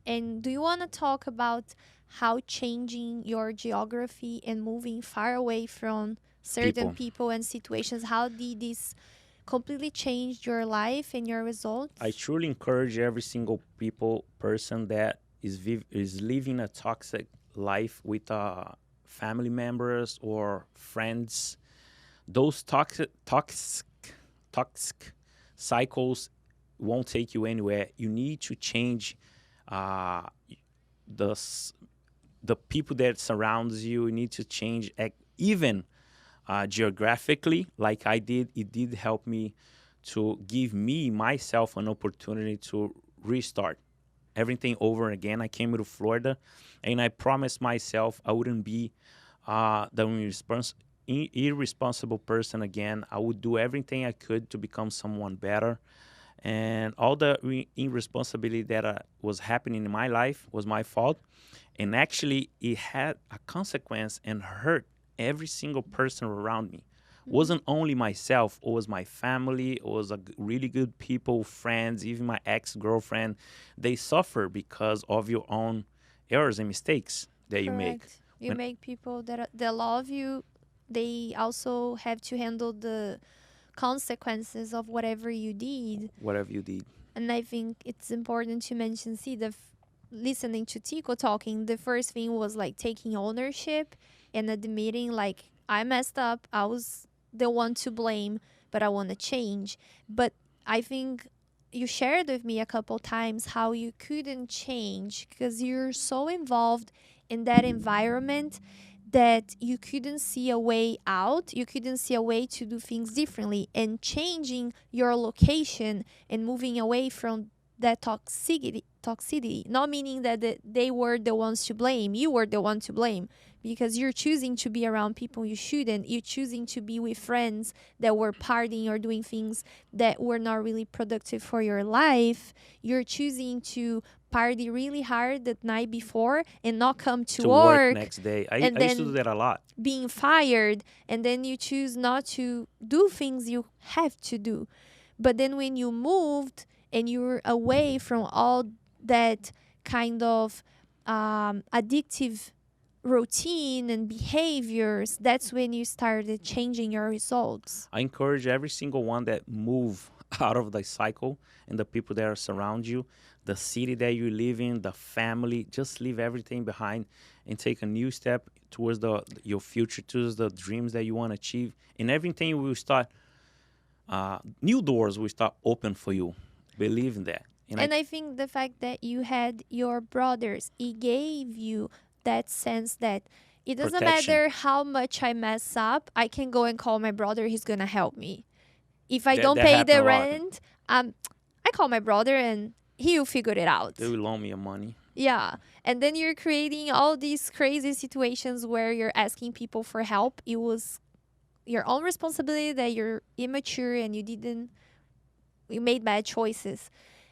And do you want to talk about how changing your geography and moving far away from certain People. people and situations, how did this completely change your life and your I results? truly encourage every single person that is living a toxic life with family members or friends. Those toxic cycles won't take you anywhere. You need to change uh, the s- the people that surrounds you. You need to change even geographically, like I did. It did help me to give me myself an opportunity to restart everything over again. I came to Florida, and I promised myself I wouldn't be the irresponsible person again. I would do everything I could to become someone better. And all the irresponsibility that was happening in my life was my fault. And actually, it had a consequence and hurt every single person around me. Mhm. Wasn't only myself, it was my family, it was really good people, friends, even my ex-girlfriend. They suffer because of your own errors and mistakes that you make. Correct. You When make people that love you, they also have to handle the consequences of whatever you did. whatever you did. And I think it's important to mention, see, listening to Tico talking, the first thing was like taking ownership and admitting, like, I messed up. I was the one to blame, but I want to change. But I think you shared with me a couple times how you couldn't change because you're so involved in that environment that you couldn't see a way out. You couldn't see a way to do things differently, and changing your location and moving away from that toxicity, not meaning that they were the ones to blame. You were the one to blame because you're choosing to be around people you shouldn't. You're choosing to be with friends that were partying or doing things that were not really productive for your life. You're choosing to party really hard the night before and not come to To work work, next day. I and used to do then that a lot. being fired, and then you choose not to do things you have to do. But then when you moved and you're away from all that kind of addictive routine and behaviors, that's when you started changing your results. I encourage every single one that move out of the cycle and the people that are surround you, the city that you live in, the family. Just leave everything behind and take a new step towards your future, towards the dreams that you want to achieve, and everything will start. New doors will start open for you. Believe in that, and I And I think the fact that you had your brothers, it gave you that sense that it doesn't protection. matter how much I mess up, I can go and call my brother, he's gonna help me. If I That don't that pay happened the a lot. rent, I call my brother and he'll figure it They out. will loan me your money. Yeah. And then you're creating all these crazy situations where you're asking people for help. It was your own responsibility that you're immature and you made bad choices.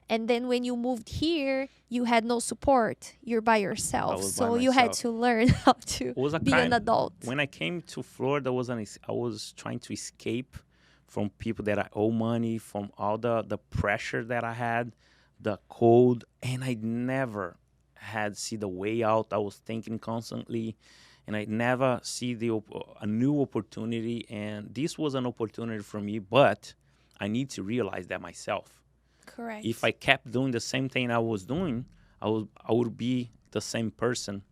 And then when you moved here, you had no support. You're by I yourself. was by So you had myself. to learn how to It was a be an kind. adult. When I came to Florida, I was trying to escape from people that I owe money, from all the pressure that I had, the cold, and I never had see the way out. I was thinking constantly, and I never see a new opportunity. And this was an opportunity for me, but I need to realize that myself. If Correct. I kept doing the same thing I was doing, I would be the same person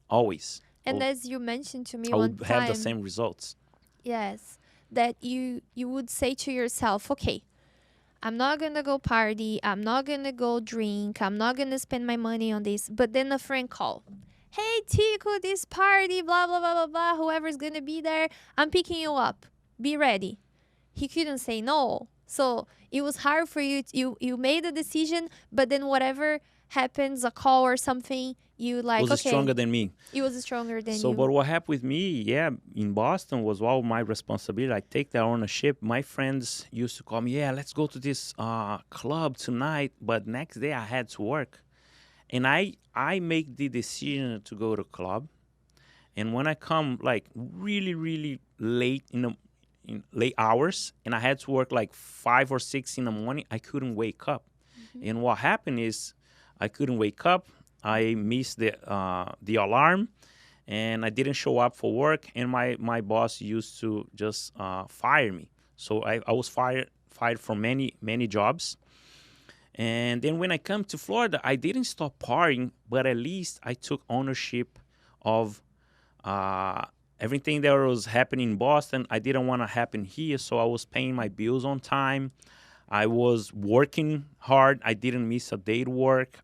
always. I And would, as you mentioned to me I one would have the time, same results. yes, that you would say to yourself, okay, I'm not gonna go party, I'm not gonna go drink, I'm not gonna spend my money on this. But then a friend called. Hey Tico, this party, blah blah blah blah blah, whoever's gonna be there, I'm picking you up. Be ready. He couldn't say no. So it was hard for you. You made a decision, but then whatever happens, a call or something, you like, Was okay, stronger than me. it was stronger than So, you. but what happened with me, yeah, in Boston was all my responsibility. I take that ownership. My friends used to call me, yeah, let's go to this club tonight. But next day I had to work. And I make the decision to go to club. And when I come like really, really late in late hours, and I had to work like 5 or 6 in the morning, I couldn't wake up. Mhm. And what happened is I couldn't wake up. I missed the alarm, and I didn't show up for work. And my boss used to just fire me. So I was fired from many jobs. And then when I come to Florida, I didn't stop partying, but at least I took ownership of uh, everything that was happening in Boston. I didn't want to happen here, so I was paying my bills on time. I was working hard. I didn't miss a day to work.